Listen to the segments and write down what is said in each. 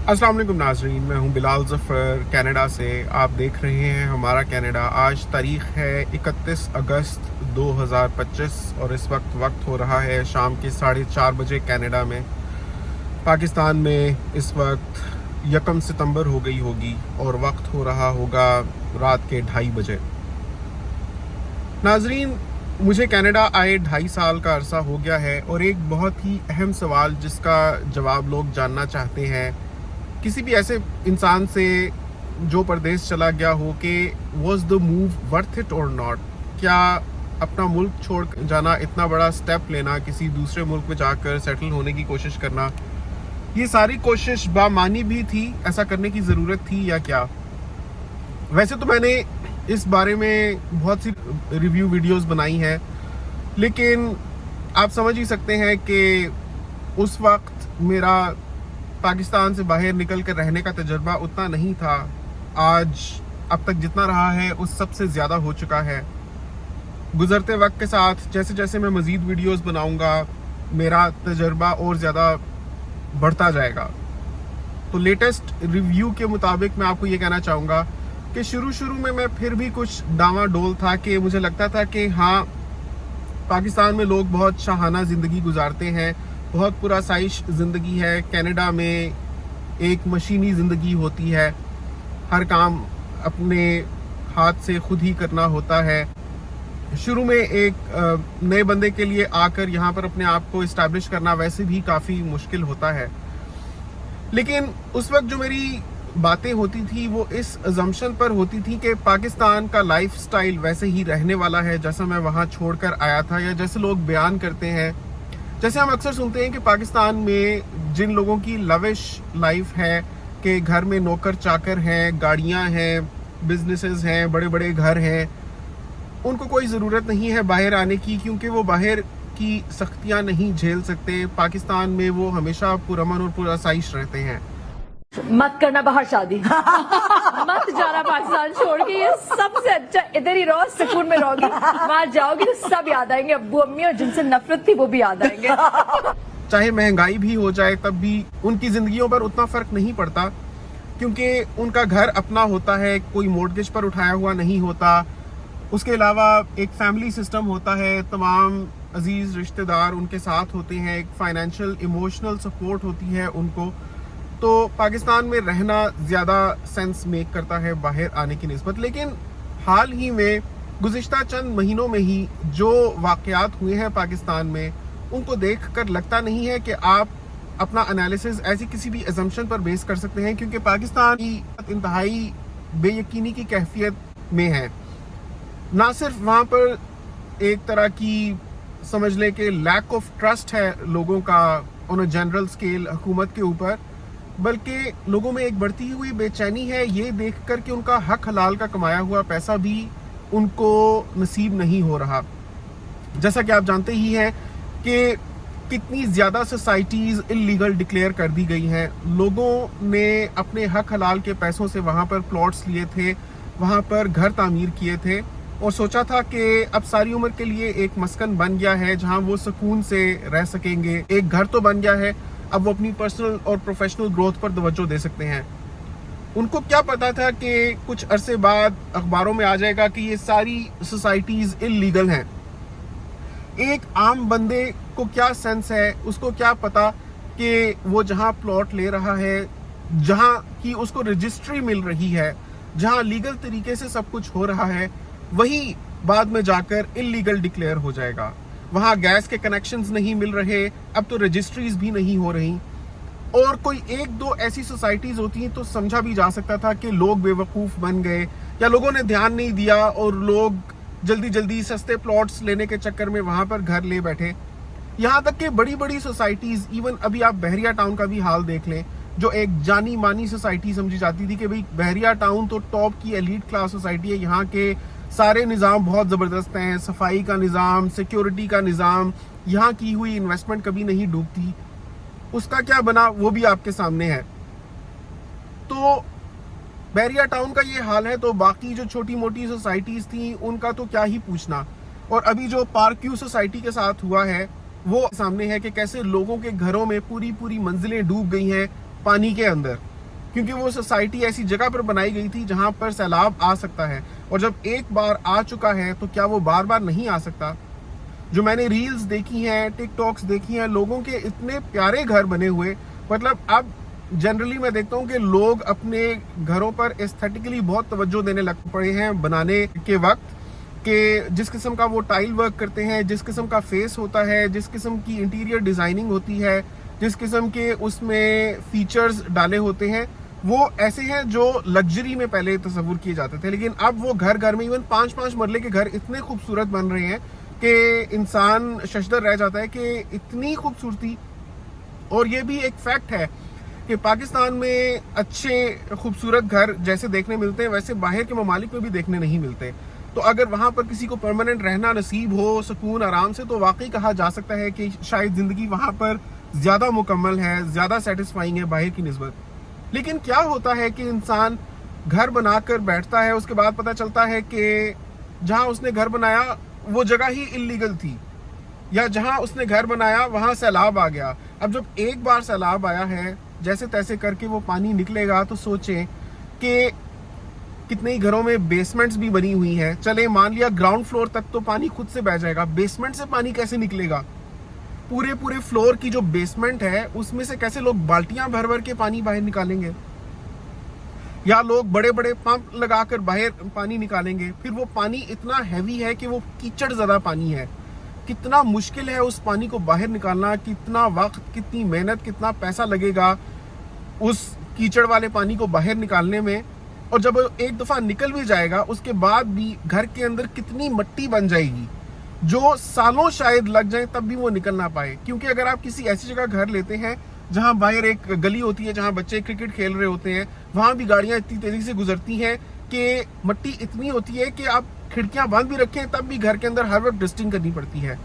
अस्सलाम वालेकुम नाजरीन, मैं हूं बिलाल ज़फ़र कनाडा से। आप देख रहे हैं हमारा कनाडा। आज तारीख़ है 31 अगस्त 2025 और इस वक्त हो रहा है शाम के 4:30 बजे कनाडा में। पाकिस्तान में इस वक्त 1 सितंबर हो गई होगी और वक्त हो रहा होगा रात के 2:30 बजे। नाजरीन, मुझे कनाडा आए 2.5 साल का अरसा हो गया है और एक बहुत ही अहम सवाल जिसका जवाब लोग जानना चाहते हैं किसी भी ऐसे इंसान से जो परदेश चला गया हो कि was the move worth it और नॉट। क्या अपना मुल्क छोड़ जाना, इतना बड़ा स्टेप लेना, किसी दूसरे मुल्क में जाकर सेटल होने की कोशिश करना, ये सारी कोशिश बामानी भी थी, ऐसा करने की ज़रूरत थी या क्या? वैसे तो मैंने इस बारे में बहुत सी रिव्यू वीडियोस बनाई हैं, लेकिन आप समझ ही सकते हैं कि उस वक्त मेरा पाकिस्तान से बाहर निकल कर रहने का तजर्बा उतना नहीं था। आज अब तक जितना रहा है उस सबसे ज़्यादा हो चुका है। गुज़रते वक्त के साथ जैसे जैसे मैं मज़ीद वीडियोस बनाऊंगा मेरा तजर्बा और ज़्यादा बढ़ता जाएगा। तो लेटेस्ट रिव्यू के मुताबिक मैं आपको ये कहना चाहूँगा कि शुरू में मैं फिर भी कुछ डावाडोल था कि मुझे लगता था कि हाँ, पाकिस्तान में लोग बहुत शाहाना ज़िंदगी गुजारते हैं, बहुत पुरसाइश ज़िंदगी है। कनाडा में एक मशीनी ज़िंदगी होती है, हर काम अपने हाथ से खुद ही करना होता है। शुरू में एक नए बंदे के लिए आकर यहाँ पर अपने आप को इस्टेब्लिश करना वैसे भी काफ़ी मुश्किल होता है। लेकिन उस वक्त जो मेरी बातें होती थी वो इस अजम्पशन पर होती थी कि पाकिस्तान का लाइफ स्टाइल वैसे ही रहने वाला है जैसा मैं वहाँ छोड़कर आया था, या जैसे लोग बयान करते हैं। जैसे हम अक्सर सुनते हैं कि पाकिस्तान में जिन लोगों की लविश लाइफ है कि घर में नौकर चाकर हैं, गाड़ियाँ हैं, बिजनेसेस हैं, बड़े बड़े घर हैं, उनको कोई ज़रूरत नहीं है बाहर आने की, क्योंकि वो बाहर की सख्तियाँ नहीं झेल सकते। पाकिस्तान में वो हमेशा पुरअमन और पुरआसाइश रहते हैं। मत करना बाहर शादी मत जाना पाकिस्तान छोड़ के, ये सबसे अच्छा इधर ही रहो, सुकून में रहोगी। वहां जाओगी तो सब याद आएंगे, अब्बू अम्मी, और जिनसे नफरत थी वो भी याद आएंगे। चाहे महंगाई भी हो जाए तब भी उनकी जिंदगियों पर उतना फर्क नहीं पड़ता, क्योंकि उनका घर अपना होता है, कोई मॉर्गेज पर उठाया हुआ नहीं होता। उसके अलावा एक फैमिली सिस्टम होता है, तमाम अजीज रिश्तेदार उनके साथ होते हैं, एक फाइनेंशियल इमोशनल सपोर्ट होती है उनको। तो पाकिस्तान में रहना ज़्यादा सेंस मेक करता है बाहर आने की निस्बत। लेकिन हाल ही में गुज़िश्ता चंद महीनों में ही जो वाक़यात हुए हैं पाकिस्तान में, उनको देखकर लगता नहीं है कि आप अपना एनालिसिस ऐसी किसी भी असम्पशन पर बेस कर सकते हैं, क्योंकि पाकिस्तान की इंतहाई बेयकीनी की कैफियत में है। ना सिर्फ वहाँ पर एक तरह की समझ लें कि लैक ऑफ ट्रस्ट है लोगों का ऑन अ जनरल स्केल हुकूमत के ऊपर, बल्कि लोगों में एक बढ़ती हुई बेचैनी है ये देखकर कि उनका हक हलाल का कमाया हुआ पैसा भी उनको नसीब नहीं हो रहा। जैसा कि आप जानते ही हैं कि कितनी ज़्यादा सोसाइटीज़ इलीगल डिक्लेयर कर दी गई हैं। लोगों ने अपने हक हलाल के पैसों से वहाँ पर प्लॉट्स लिए थे, वहाँ पर घर तामीर किए थे और सोचा था कि अब सारी उम्र के लिए एक मस्कन बन गया है जहाँ वो सुकून से रह सकेंगे। एक घर तो बन गया है, अब वो अपनी पर्सनल और प्रोफेशनल ग्रोथ पर तवज्जो दे सकते हैं। उनको क्या पता था कि कुछ अरसे बाद अखबारों में आ जाएगा कि ये सारी सोसाइटीज़ इलीगल हैं। एक आम बंदे को क्या सेंस है, उसको क्या पता कि वो जहाँ प्लॉट ले रहा है, जहाँ की उसको रजिस्ट्री मिल रही है, जहाँ लीगल तरीके से सब कुछ हो रहा है, वही बाद में जाकर इलीगल डिक्लेयर हो जाएगा। वहाँ गैस के कनेक्शंस नहीं मिल रहे, अब तो रजिस्ट्रीज भी नहीं हो रही। और कोई एक दो ऐसी सोसाइटीज़ होती हैं तो समझा भी जा सकता था कि लोग बेवकूफ़ बन गए या लोगों ने ध्यान नहीं दिया और लोग जल्दी जल्दी सस्ते प्लॉट्स लेने के चक्कर में वहाँ पर घर ले बैठे। यहाँ तक कि बड़ी बड़ी सोसाइटीज़, इवन अभी आप बहरिया टाउन का भी हाल देख लें, जो एक जानी मानी सोसाइटी समझी जाती थी कि भाई बहरिया टाउन तो टॉप की एलीट क्लास सोसाइटी है, यहाँ के सारे निज़ाम बहुत ज़बरदस्त हैं, सफाई का निज़ाम, सिक्योरिटी का निज़ाम, यहाँ की हुई इन्वेस्टमेंट कभी नहीं डूबती। उसका क्या बना वो भी आपके सामने है। तो बहरिया टाउन का ये हाल है, तो बाकी जो छोटी मोटी सोसाइटीज़ थी उनका तो क्या ही पूछना। और अभी जो पार्क व्यू सोसाइटी के साथ हुआ है वो सामने है कि कैसे लोगों के घरों में पूरी पूरी मंजिलें डूब गई हैं पानी के अंदर। क्योंकि वो सोसाइटी ऐसी जगह पर बनाई गई थी जहां पर सैलाब आ सकता है, और जब एक बार आ चुका है तो क्या वो बार बार नहीं आ सकता। जो मैंने रील्स देखी हैं, टिकटॉक्स देखी हैं, लोगों के इतने प्यारे घर बने हुए, मतलब अब जनरली मैं देखता हूँ कि लोग अपने घरों पर एस्थेटिकली बहुत तवज्जो देने लग पड़े हैं बनाने के वक्त, कि जिस किस्म का वो टाइल वर्क करते हैं, जिस किस्म का फेस होता है, जिस किस्म की इंटीरियर डिज़ाइनिंग होती है, जिस किस्म के उसमें फीचर्स डाले होते हैं, वो ऐसे हैं जो लग्जरी में पहले तस्वुर किए जाते थे। लेकिन अब वो घर घर में इवन 5-5 मरले के घर इतने खूबसूरत बन रहे हैं कि इंसान शशदर रह जाता है कि इतनी खूबसूरती। और ये भी एक फैक्ट है कि पाकिस्तान में अच्छे खूबसूरत घर जैसे देखने मिलते हैं वैसे बाहर के ममालिक में भी देखने नहीं मिलते। तो अगर वहाँ पर किसी को परमानेंट रहना नसीब हो सुकून आराम से, तो वाकई कहा जा सकता है कि शायद ज़िंदगी वहाँ पर ज़्यादा मुकम्मल है, ज़्यादा सेटिस्फाइंग है बाहर की निस्बत। लेकिन क्या होता है कि इंसान घर बनाकर बैठता है, उसके बाद पता चलता है कि जहाँ उसने घर बनाया वो जगह ही इल्लीगल थी, या जहाँ उसने घर बनाया वहाँ सैलाब आ गया। अब जब एक बार सैलाब आया है, जैसे तैसे करके वो पानी निकलेगा, तो सोचें कि कितने ही घरों में बेसमेंट्स भी बनी हुई हैं। चले मान लिया ग्राउंड फ्लोर तक तो पानी खुद से बह जाएगा, बेसमेंट से पानी कैसे निकलेगा? पूरे फ्लोर की जो बेसमेंट है उसमें से कैसे लोग बाल्टियां भर भर के पानी बाहर निकालेंगे, या लोग बड़े बड़े पंप लगाकर बाहर पानी निकालेंगे? फिर वो पानी इतना हैवी है कि वो कीचड़ ज़्यादा पानी है, कितना मुश्किल है उस पानी को बाहर निकालना, कितना वक्त, कितनी मेहनत, कितना पैसा लगेगा उस कीचड़ वाले पानी को बाहर निकालने में। और जब एक दफ़ा निकल भी जाएगा उसके बाद भी घर के अंदर कितनी मट्टी बन जाएगी जो सालों शायद लग जाए तब भी वो निकल ना पाए। क्योंकि अगर आप किसी ऐसी जगह घर लेते हैं जहां बाहर एक गली होती है जहां बच्चे क्रिकेट खेल रहे होते हैं, वहां भी गाड़ियां इतनी तेजी से गुजरती हैं कि मट्टी इतनी होती है कि आप खिड़कियां बंद भी रखें तब भी घर के अंदर हर वक्त डस्टिंग करनी पड़ती है।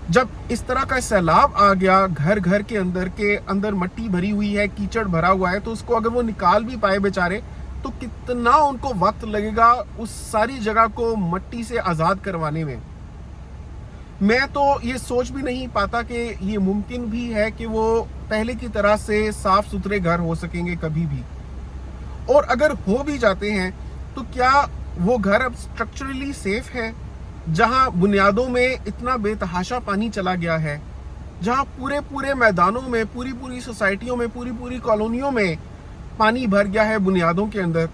जब इस तरह का सैलाब आ गया, घर घर के अंदर मट्टी भरी हुई है, कीचड़ भरा हुआ है, तो उसको अगर वो निकाल भी पाए बेचारे तो कितना उनको वक्त लगेगा उस सारी जगह को मट्टी से आज़ाद करवाने में। मैं तो ये सोच भी नहीं पाता कि ये मुमकिन भी है कि वो पहले की तरह से साफ सुथरे घर हो सकेंगे कभी भी। और अगर हो भी जाते हैं तो क्या वो घर अब स्ट्रक्चरली सेफ है, जहां बुनियादों में इतना बेतहाशा पानी चला गया है, जहां पूरे मैदानों में, पूरी सोसाइटियों में, पूरी कॉलोनियों में पानी भर गया है बुनियादों के अंदर।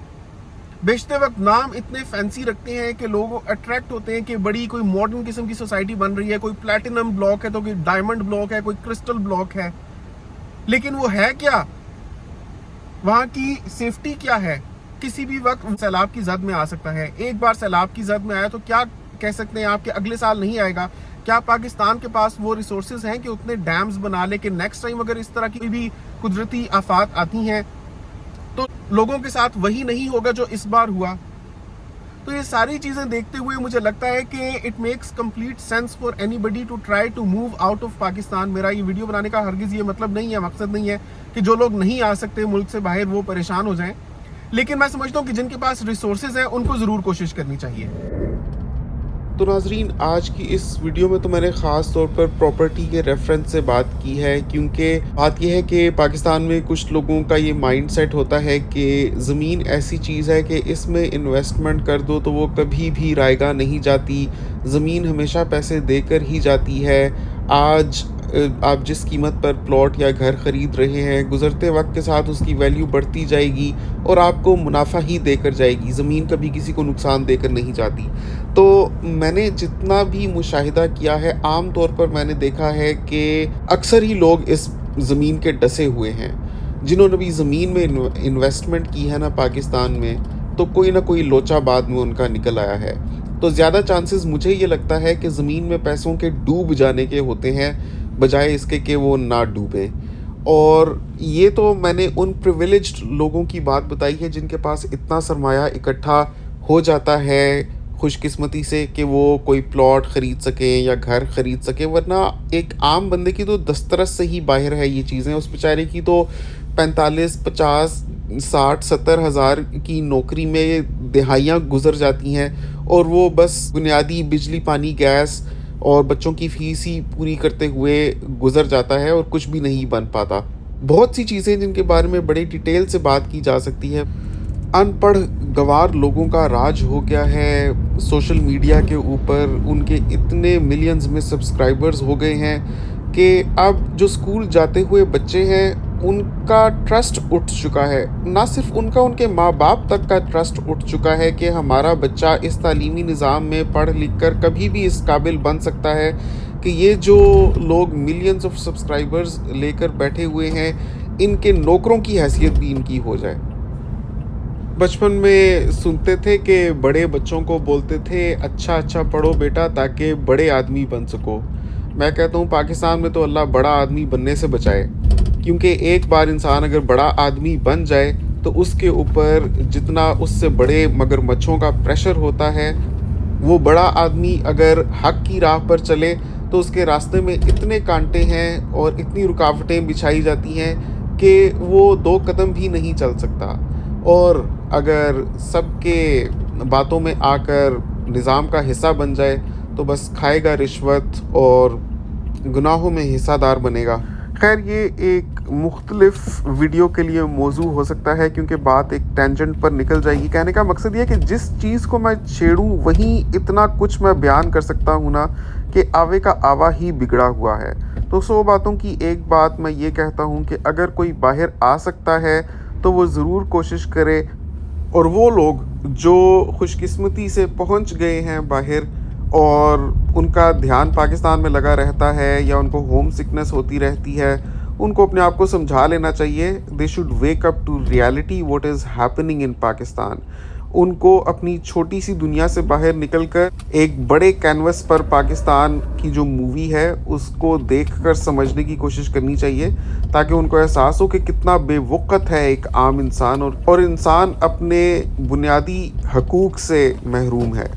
बेचते वक्त नाम इतने फैंसी रखते हैं कि लोग अट्रैक्ट होते हैं कि बड़ी कोई मॉडर्न किस्म की सोसाइटी बन रही है, कोई प्लैटिनम ब्लॉक है तो कोई डायमंड ब्लॉक है, कोई क्रिस्टल ब्लॉक है। लेकिन वो है क्या? वहां की सेफ्टी क्या है? किसी भी वक्त सैलाब की जद में आ सकता है। एक बार सैलाब की जद में आया तो क्या कह सकते हैं आप कि अगले साल नहीं आएगा? क्या पाकिस्तान के पास वो रिसोर्सेज हैं कि उतने डैम्स बना ले कि नेक्स्ट टाइम अगर इस तरह की भी कुदरती आफात आती हैं तो लोगों के साथ वही नहीं होगा जो इस बार हुआ? तो ये सारी चीजें देखते हुए मुझे लगता है कि it makes complete sense for anybody to try to move out of Pakistan. मेरा ये वीडियो बनाने का हरगिज ये मतलब नहीं है, मकसद नहीं है कि जो लोग नहीं आ सकते मुल्क से बाहर वो परेशान हो जाएं। लेकिन मैं समझता हूँ कि जिनके पास रिसोर्सेज हैं उनको ज़रूर कोशिश करनी चाहिए। तो नाजरीन, आज की इस वीडियो में तो मैंने ख़ास तौर पर प्रॉपर्टी के रेफरेंस से बात की है, क्योंकि बात यह है कि पाकिस्तान में कुछ लोगों का ये माइंडसेट होता है कि ज़मीन ऐसी चीज़ है कि इसमें इन्वेस्टमेंट कर दो तो वो कभी भी रायगा नहीं जाती, ज़मीन हमेशा पैसे देकर ही जाती है। आज आप जिस कीमत पर प्लॉट या घर ख़रीद रहे हैं, गुज़रते वक्त के साथ उसकी वैल्यू बढ़ती जाएगी और आपको मुनाफा ही देकर जाएगी। ज़मीन कभी किसी को नुकसान देकर नहीं जाती। तो मैंने जितना भी मुशाहिदा किया है, आम तौर पर मैंने देखा है कि अक्सर ही लोग इस ज़मीन के डसे हुए हैं। जिन्होंने भी ज़मीन में इन्वेस्टमेंट की है ना पाकिस्तान में, तो कोई ना कोई लोचा बाद में उनका निकल आया है। तो ज़्यादा चांसेस मुझे ये लगता है कि ज़मीन में पैसों के डूब जाने के होते हैं बजाय इसके कि वो ना डूबे। और ये तो मैंने उन प्रिविलेज्ड लोगों की बात बताई है जिनके पास इतना सरमाया इकट्ठा हो जाता है खुशकिस्मती से कि वो कोई प्लॉट ख़रीद सकें या घर ख़रीद सकें, वरना एक आम बंदे की तो दस्तरस से ही बाहर है ये चीज़ें। उस बेचारे की तो 45, 50, 60, 70 हज़ार की नौकरी में दिहाइयाँ गुजर जाती हैं और वो बस बुनियादी बिजली, पानी, गैस और बच्चों की फ़ीस ही पूरी करते हुए गुजर जाता है और कुछ भी नहीं बन पाता। बहुत सी चीज़ें जिनके बारे में बड़ी डिटेल से बात की जा सकती है। अनपढ़ गंवार लोगों का राज हो गया है सोशल मीडिया के ऊपर, उनके इतने मिलियंस में सब्सक्राइबर्स हो गए हैं कि अब जो स्कूल जाते हुए बच्चे हैं उनका ट्रस्ट उठ चुका है। ना सिर्फ उनका, उनके माँ बाप तक का ट्रस्ट उठ चुका है कि हमारा बच्चा इस तालीमी निज़ाम में पढ़ लिख कर कभी भी इस काबिल बन सकता है कि ये जो लोग मिलियंस ऑफ सब्सक्राइबर्स लेकर बैठे हुए हैं इनके नौकरों की हैसियत भी इनकी हो जाए। बचपन में सुनते थे कि बड़े बच्चों को बोलते थे अच्छा अच्छा पढ़ो बेटा ताकि बड़े आदमी बन सको। मैं कहता हूँ पाकिस्तान में तो अल्लाह बड़ा आदमी बनने से बचाए, क्योंकि एक बार इंसान अगर बड़ा आदमी बन जाए तो उसके ऊपर जितना उससे बड़े मगरमच्छों का प्रेशर होता है, वो बड़ा आदमी अगर हक की राह पर चले तो उसके रास्ते में इतने कांटे हैं और इतनी रुकावटें बिछाई जाती हैं कि वो 2 कदम भी नहीं चल सकता। और अगर सबके बातों में आकर निज़ाम का हिस्सा बन जाए तो बस खाएगा रिश्वत और गुनाहों में हिस्सादार बनेगा। खैर, ये एक मुख्तलिफ वीडियो के लिए मौजू हो सकता है क्योंकि बात एक टेंजेंट पर निकल जाएगी। कहने का मकसद ये है कि जिस चीज़ को मैं छेड़ूं वहीं इतना कुछ मैं बयान कर सकता हूं ना कि आवे का आवा ही बिगड़ा हुआ है। तो 100 बातों की एक बात मैं ये कहता हूं कि अगर कोई बाहर आ सकता है तो वो ज़रूर कोशिश करे, और वो लोग जो खुशकिस्मती से पहुंच गए हैं बाहर और उनका ध्यान पाकिस्तान में लगा रहता है या उनको होम सिकनेस होती रहती है, उनको अपने आप को समझा लेना चाहिए। They should wake up to reality what is happening in Pakistan. उनको अपनी छोटी सी दुनिया से बाहर निकलकर एक बड़े कैनवस पर पाकिस्तान की जो मूवी है उसको देखकर समझने की कोशिश करनी चाहिए, ताकि उनको एहसास हो कि कितना बेवक़्त है एक आम इंसान और इंसान अपने बुनियादी हकूक़ से महरूम है।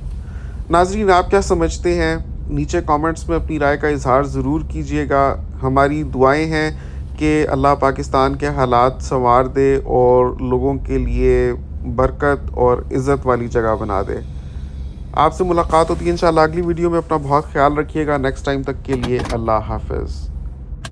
नाज़रीन, आप क्या समझते हैं? नीचे कमेंट्स में अपनी राय का इजहार ज़रूर कीजिएगा। हमारी दुआएं हैं कि अल्लाह पाकिस्तान के हालात संवार दे और लोगों के लिए बरकत और इज़्ज़त वाली जगह बना दे। आपसे मुलाकात होती है इंशाअल्लाह अगली वीडियो में। अपना बहुत ख्याल रखिएगा। नेक्स्ट टाइम तक के लिए अल्लाह हाफ़िज़।